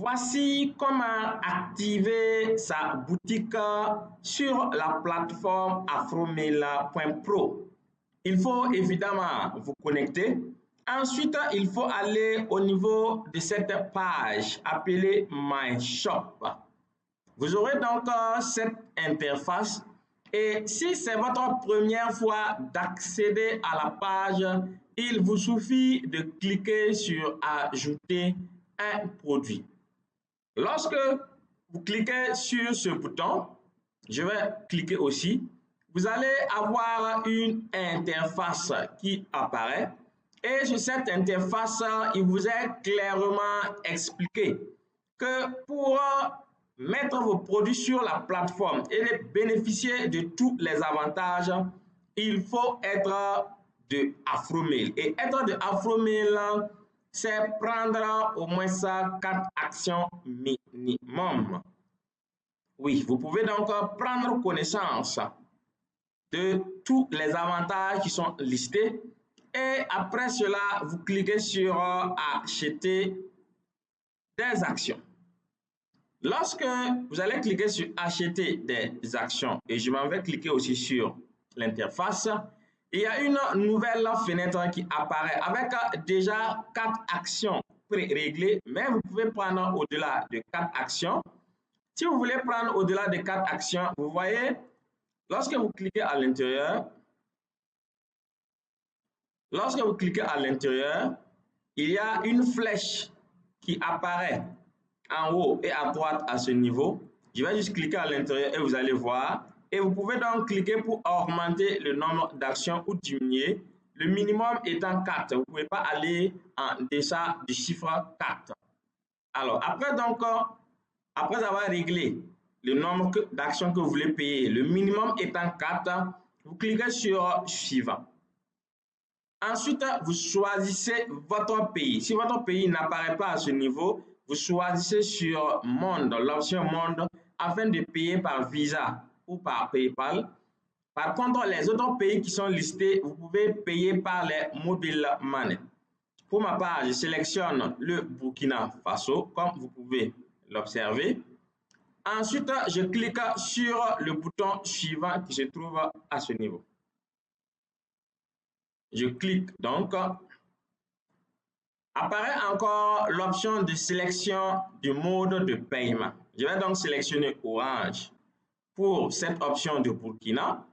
Voici comment activer sa boutique sur la plateforme afromail.pro. Il faut évidemment vous connecter. Ensuite, il faut aller au niveau de cette page appelée My Shop. Vous aurez donc cette interface et si c'est votre première fois d'accéder à la page, il vous suffit de cliquer sur Ajouter un produit. Lorsque vous cliquez sur ce bouton, je vais cliquer aussi, vous allez avoir une interface qui apparaît et sur cette interface, il vous est clairement expliqué que pour mettre vos produits sur la plateforme et bénéficier de tous les avantages, il faut être de Afromail. Et être de Afromail, c'est prendre au moins 4 actions minimum. Oui, vous pouvez donc prendre connaissance de tous les avantages qui sont listés et après cela, vous cliquez sur Acheter des actions. Lorsque vous allez cliquer sur Acheter des actions et je m'en vais cliquer aussi sur l'interface, il y a une nouvelle fenêtre qui apparaît avec déjà 4 actions pré-réglées, mais vous pouvez prendre au-delà de 4 actions. Si vous voulez prendre au-delà de 4 actions, vous voyez, lorsque vous cliquez à l'intérieur, il y a une flèche qui apparaît en haut et à droite à ce niveau. Je vais juste cliquer à l'intérieur et vous allez voir. Et vous pouvez donc cliquer pour augmenter le nombre d'actions ou diminuer. Le minimum étant 4. Vous ne pouvez pas aller en deçà du chiffre 4. Alors, après avoir réglé le nombre d'actions que vous voulez payer, le minimum étant 4, vous cliquez sur Suivant. Ensuite, vous choisissez votre pays. Si votre pays n'apparaît pas à ce niveau, vous choisissez sur Monde, l'option Monde, afin de payer par Visa ou par PayPal. Par contre, les autres pays qui sont listés, vous pouvez payer par les mobile money. Pour ma part, je sélectionne le Burkina Faso, comme vous pouvez l'observer. Ensuite, je clique sur le bouton suivant qui se trouve à ce niveau. Je clique donc. Apparaît encore l'option de sélection du mode de paiement. Je vais donc sélectionner Orange pour cette option de Burkina.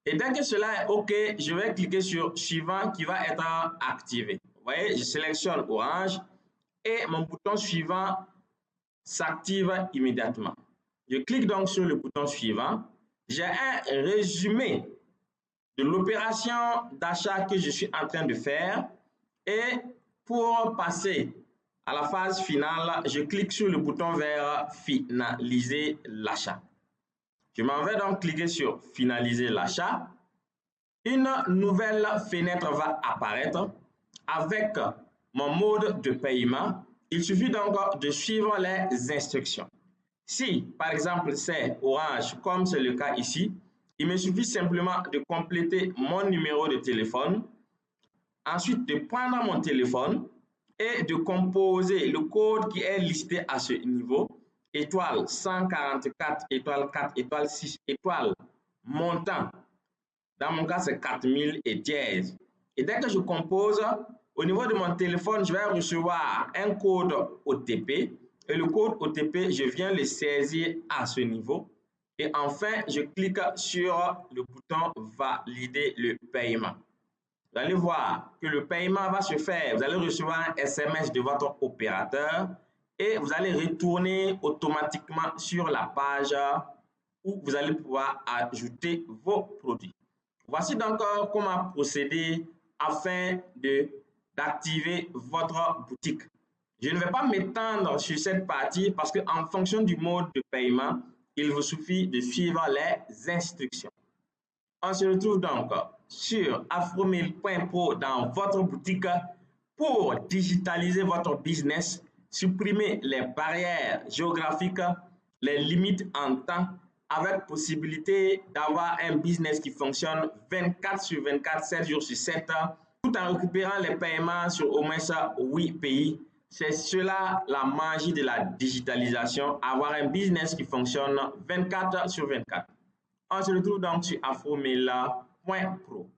Et dès que cela est OK, je vais cliquer sur Suivant qui va être activé. Vous voyez, je sélectionne Orange et mon bouton suivant s'active immédiatement. Je clique donc sur le bouton suivant. J'ai un résumé de l'opération d'achat que je suis en train de faire et pour passer à la phase finale, je clique sur le bouton vert Finaliser l'achat. Je m'en vais donc cliquer sur Finaliser l'achat. Une nouvelle fenêtre va apparaître avec mon mode de paiement. Il suffit donc de suivre les instructions. Si, par exemple, c'est Orange, comme c'est le cas ici, il me suffit simplement de compléter mon numéro de téléphone, ensuite de prendre mon téléphone et de composer le code qui est listé à ce niveau, étoile 144, étoile 4, étoile 6, étoile, montant. Dans mon cas, c'est 4000 et dièse. Et dès que je compose, au niveau de mon téléphone, je vais recevoir un code OTP. Et le code OTP, je viens le saisir à ce niveau. Et enfin, je clique sur le bouton Valider le paiement. Vous allez voir que le paiement va se faire. Vous allez recevoir un SMS de votre opérateur et vous allez retourner automatiquement sur la page où vous allez pouvoir ajouter vos produits. Voici donc comment procéder afin d'activer votre boutique. Je ne vais pas m'étendre sur cette partie parce qu'en fonction du mode de paiement, il vous suffit de suivre les instructions. On se retrouve donc sur afromail.pro dans votre boutique pour digitaliser votre business, supprimer les barrières géographiques, les limites en temps, avec possibilité d'avoir un business qui fonctionne 24 sur 24, 7 jours sur 7, tout en récupérant les paiements sur au moins 8 pays C'est cela la magie de la digitalisation, avoir un business qui fonctionne 24 sur 24. On se retrouve donc sur afromela.pro.